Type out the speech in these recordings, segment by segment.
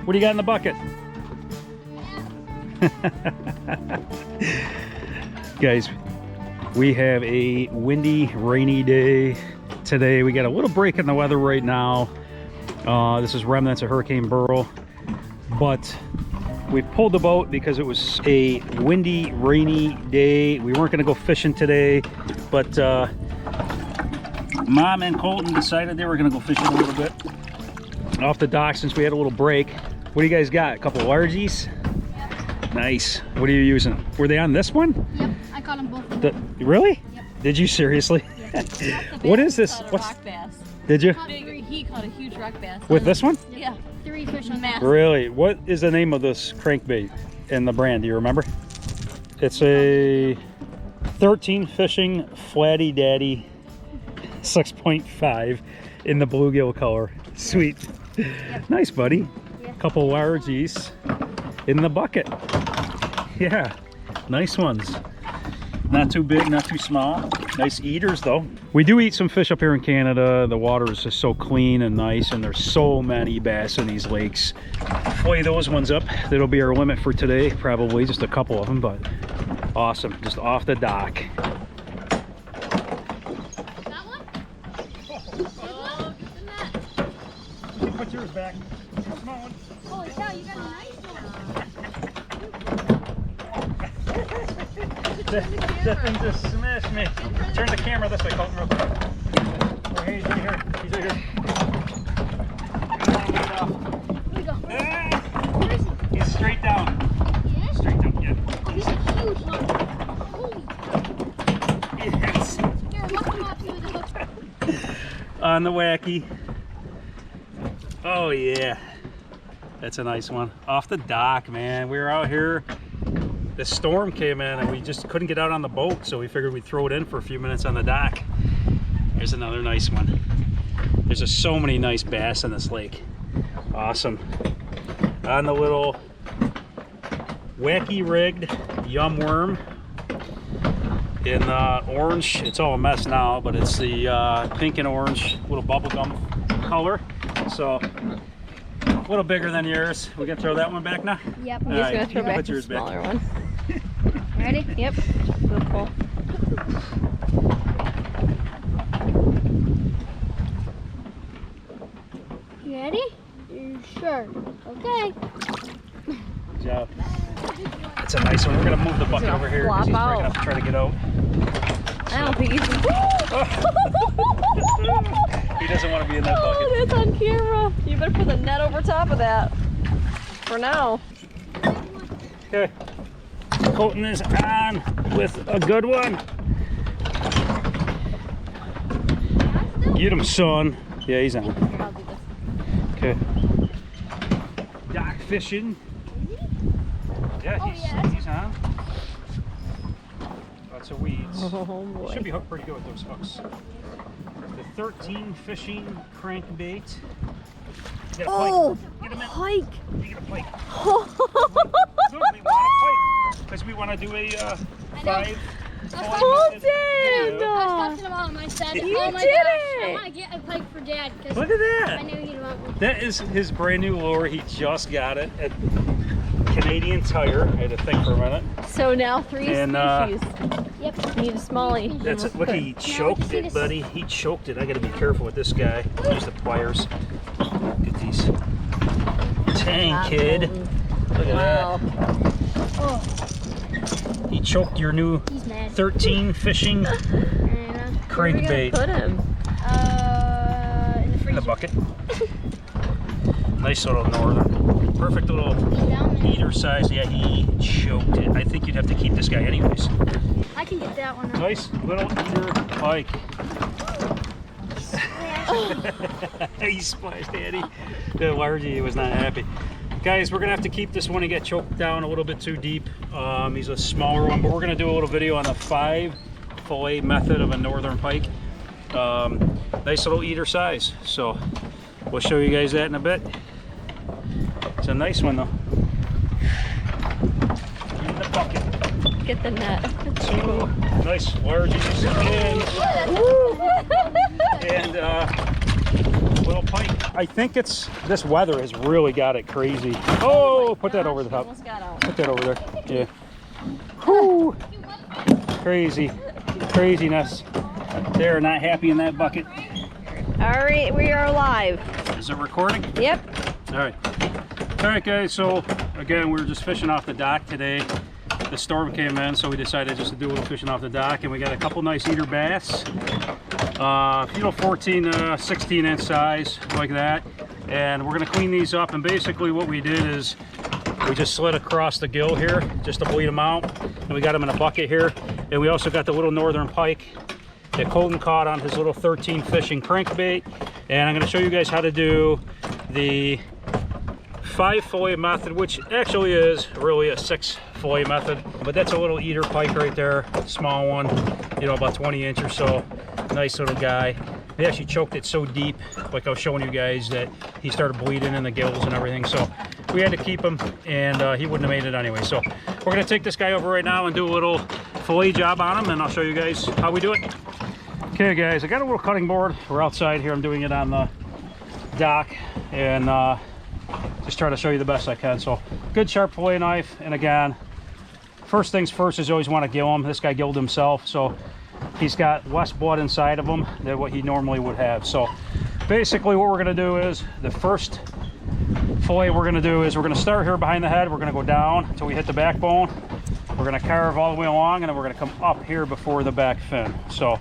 What do you got in the bucket? Guys, we have a windy, rainy day today. We got a little break in the weather right now. This is remnants of Hurricane Beryl, but we pulled the boat because it was a windy, rainy day. We weren't going to go fishing today, but Mom and Colton decided they were going to go fishing a little bit off the dock since we had a little break. What do you guys got? A couple of largies? Yep. Nice. What are you using? Were they on this one? Yep, I caught them both. Really? Yep. Did you seriously? Yep. What is this? What's rock bass? Did you? He caught a huge rock bass. With this one? Yeah. 3 fish on that. Really? What is the name of this crankbait and the brand? Do you remember? It's a 13 fishing Flatty Daddy 6.5 in the bluegill color. Sweet. Yep. Nice, buddy. Yeah. Couple largies in the bucket. Yeah, nice ones. Not too big, not too small. Nice eaters though. We do eat some fish up here in Canada. The water is just so clean and nice, and there's so many bass in these lakes. Fillet those ones up. That'll be our limit for today, probably just a couple of them, but awesome. Just off the dock. That one? Oh, get the net. Put yours back. Small one. Holy cow, you got a nice one. That thing just smashed me. Turn the camera this way, Colton, real quick. Oh, hey, he's right here. He's right here. Here we go. Ah, Where is he? he's straight down. Yeah? Straight down, yeah. Oh, he's a huge one. Holy cow. Yes. Here, look him up through the hook. On the wacky. Oh, yeah. That's a nice one. Off the dock, man. We were out here. The storm came in and we just couldn't get out on the boat, so we figured we'd throw it in for a few minutes on the dock. Here's another nice one. There's just so many nice bass in this lake. Awesome. On the little wacky rigged yum worm in orange. It's all a mess now, but it's the pink and orange little bubblegum color. So a little bigger than yours. We can throw that one back now? Yep. I'm just gonna throw back put the yours smaller back. one. Ready? Yep. Go pull. You ready? You sure? Okay. Good job. That's a nice one. We're gonna move the bucket over here because he's probably gonna have to try to get out. I don't think he's. He doesn't want to be in that bucket. Oh, that's on camera. You better put the net over top of that. For now. Okay. Colton is on with a good one. Get him, son. Yeah, he's on. I'll do this. Okay. Dock fishing. Yeah, he's on. Lots of weeds. Oh boy. Should be hooked pretty good with those hooks. The 13 fishing crankbait. You got a Oh, pike. Get him in. pike. You get a pike. Good, we want a pike because we want to do a 5. Colton! I was talking about him. I said, You oh my did gosh, it! I want to get a pike for Dad because Look at I that. knew he'd want one. That is his brand new lure. He just got it at Canadian Tire. I had to think for a minute. So now 3 And, species. Yep. Need a smallie. That's it. Look, he choked it, buddy. He choked it. I got to be careful with this guy. Use the pliers. Look at these. Dang, kid. Look at Wow. Oh, that. He choked your new he's mad. 13 fishing And, Where are we gonna crankbait put him? in the in freezer. the bucket. Nice little northern. Perfect little Down there. eater size. Yeah, he choked it. I think you'd have to keep this guy anyways. I can get that one. Nice little eater pike. He splashed Daddy. The largie was not happy. Guys, we're gonna have to keep this one and get choked down a little bit too deep. He's a smaller one, but we're gonna do a little video on the 5 fillet method of a northern pike. Nice little eater size. So we'll show you guys that in a bit. It's a nice one though. In the bucket. Get the net. Two nice largies and little pike. I think it's this weather has really got it crazy. Oh, put that over the top. Almost got out. Put that over there. Yeah. Whew. Crazy. Craziness. They're not happy in that bucket. All right, we are live. Is it recording? Yep. All right. All right, guys. So again, we were just fishing off the dock today. The storm came in, so we decided just to do a little fishing off the dock, and we got a couple nice eater bass. 14 to 16 inch size, like that. And we're gonna clean these up, and basically what we did is we just slid across the gill here just to bleed them out, and we got them in a bucket here. And we also got the little Northern Pike that Colton caught on his little 13 fishing crankbait. And I'm gonna show you guys how to do the 5 fillet method, which actually is really a 6 fillet method, but that's a little eater pike right there, small one, you know, about 20 inch or so. Nice little guy. He actually choked it so deep, like I was showing you guys, that he started bleeding in the gills and everything, so we had to keep him, and he wouldn't have made it anyway. So we're gonna take this guy over right now and do a little fillet job on him, and I'll show you guys how we do it. Okay guys, I got a little cutting board. We're outside here. I'm doing it on the dock, and just try to show you the best I can. So good sharp fillet knife, and again, first things first is you always want to gill him. This guy gilled himself, so he's got less blood inside of him than what he normally would have. So basically what we're going to do is, the first fillet we're going to do is we're going to start here behind the head. We're going to go down until we hit the backbone. We're going to carve all the way along, and then we're going to come up here before the back fin. So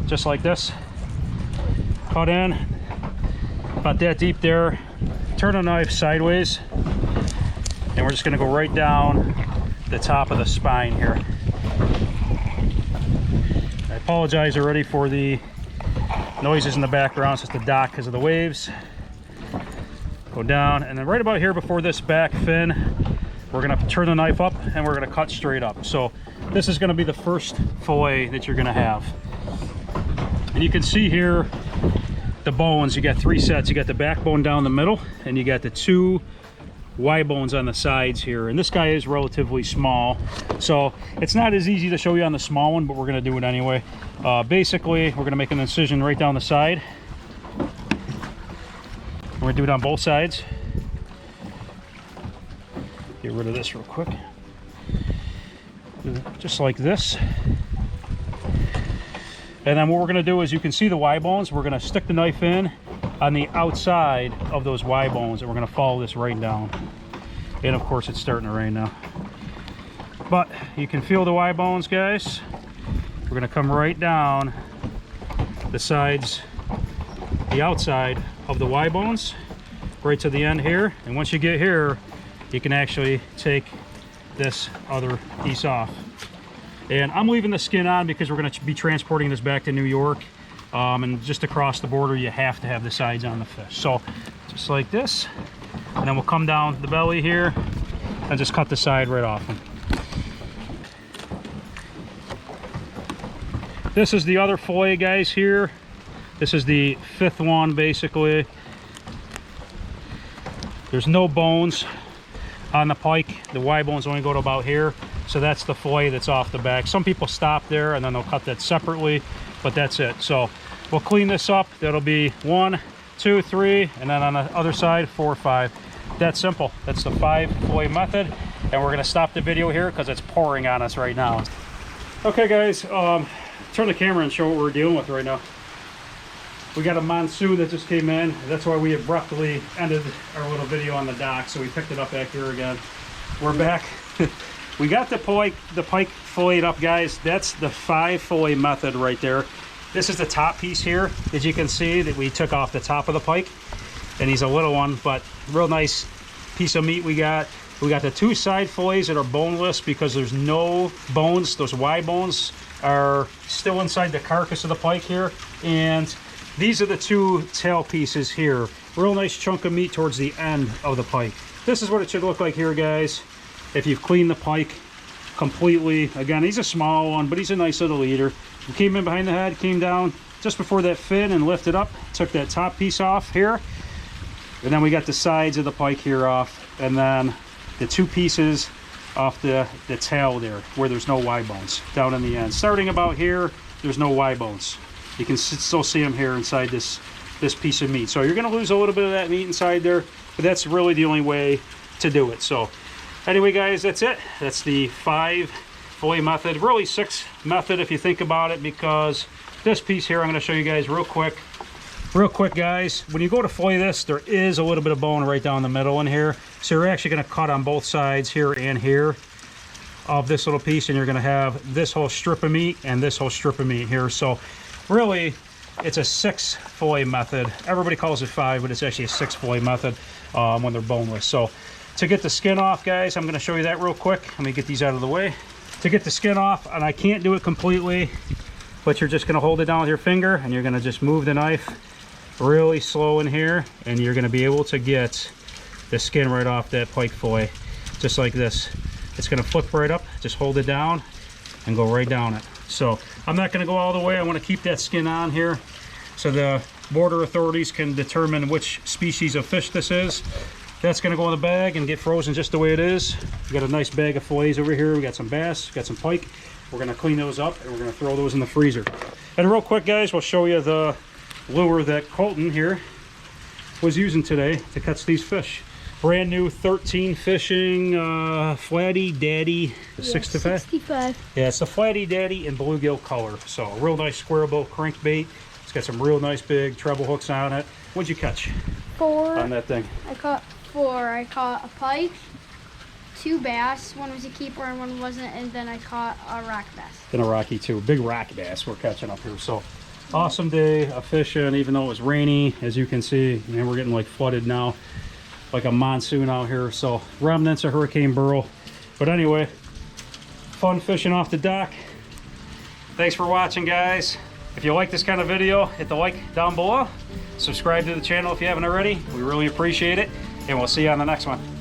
just like this, cut in about that deep there, turn the knife sideways, and we're just going to go right down the top of the spine here. I apologize already for the noises in the background. It's just the dock because of the waves. Go down, and then right about here before this back fin, we're going to turn the knife up, and we're going to cut straight up. So this is going to be the first fillet that you're going to have. And you can see here the bones. You got 3 sets. You got the backbone down the middle, and you got the 2 Y bones on the sides here. And this guy is relatively small, so it's not as easy to show you on the small one, but we're going to do it anyway. Basically, we're going to make an incision right down the side. We're going to do it on both sides. Get rid of this real quick. Just like this. And then what we're going to do is, you can see the Y bones. We're going to stick the knife in on the outside of those Y bones, and we're going to follow this right down. And of course it's starting to rain now, but you can feel the Y bones, guys. We're going to come right down the sides, the outside of the Y bones, right to the end here. And once you get here, you can actually take this other piece off. And I'm leaving the skin on because we're going to be transporting this back to New York. And just across the border, you have to have the sides on the fish. So just like this, and then we'll come down the belly here and just cut the side right off them. This is the other fillet, guys, here. This is the 5th one, basically. There's no bones on the pike. The Y bones only go to about here. So that's the fillet that's off the back. Some people stop there and then they'll cut that separately, but that's it. So we'll clean this up. That'll be 1, 2, 3, and then on the other side 4, 5. That's simple. That's the 5 fillet method, and we're going to stop the video here because it's pouring on us right now. Okay guys, turn the camera and show what we're dealing with right now. We got a monsoon that just came in. That's why we abruptly ended our little video on the dock, so we picked it up back here again. We're back. We got the pike filleted up, guys. That's the 5 fillet method right there. This is the top piece here, as you can see, that we took off the top of the pike. And he's a little one, but real nice piece of meat we got. We got the 2 side fillets that are boneless because there's no bones. Those Y bones are still inside the carcass of the pike here. And these are the 2 tail pieces here. Real nice chunk of meat towards the end of the pike. This is what it should look like here, guys, if you've cleaned the pike completely. Again, he's a small one, but he's a nice little eater. We came in behind the head, came down just before that fin and lifted up, took that top piece off here, and then we got the sides of the pike here off, and then the 2 pieces off the tail there where there's no Y bones down in the end. Starting about here, there's no Y bones. You can still see them here inside this this piece of meat. So you're going to lose a little bit of that meat inside there, but that's really the only way to do it. So anyway, guys, that's it. That's the 5 fillet method, really 6 method if you think about it, because this piece here I'm going to show you guys real quick, guys. When you go to fillet this, there is a little bit of bone right down the middle in here, so you're actually going to cut on both sides here and here of this little piece, and you're going to have this whole strip of meat and this whole strip of meat here. So really it's a 6 fillet method. Everybody calls it 5, but it's actually a 6 fillet method when they're boneless. So to get the skin off, guys, I'm going to show you that real quick. Let me get these out of the way. To get the skin off, and I can't do it completely, but you're just going to hold it down with your finger, and you're going to just move the knife really slow in here, and you're going to be able to get the skin right off that pike fillet, just like this. It's going to flip right up. Just hold it down and go right down it. So I'm not going to go all the way. I want to keep that skin on here so the border authorities can determine which species of fish this is. That's going to go in the bag and get frozen just the way it is. We got a nice bag of fillets over here. We got some bass, got some pike. We're going to clean those up and we're going to throw those in the freezer. And real quick, guys, we'll show you the lure that Colton here was using today to catch these fish. Brand new 13 fishing Flatty Daddy 65. 65. Yeah, it's the Flatty Daddy in bluegill color. So a real nice square bill crankbait. It's got some real nice big treble hooks on it. What'd you catch 4 on that thing? I caught 4. I caught a pike, 2 bass. One was a keeper and one wasn't, and then I caught a rock bass. And a rocky too. Big rock bass we're catching up here. So awesome day of fishing, even though it was rainy. As you can see, man, we're getting like flooded now, like a monsoon out here. So remnants of Hurricane Beryl. But anyway, fun fishing off the dock. Thanks for watching, guys. If you like this kind of video, hit the like down below. Subscribe to the channel if you haven't already. We really appreciate it, and we'll see you on the next one.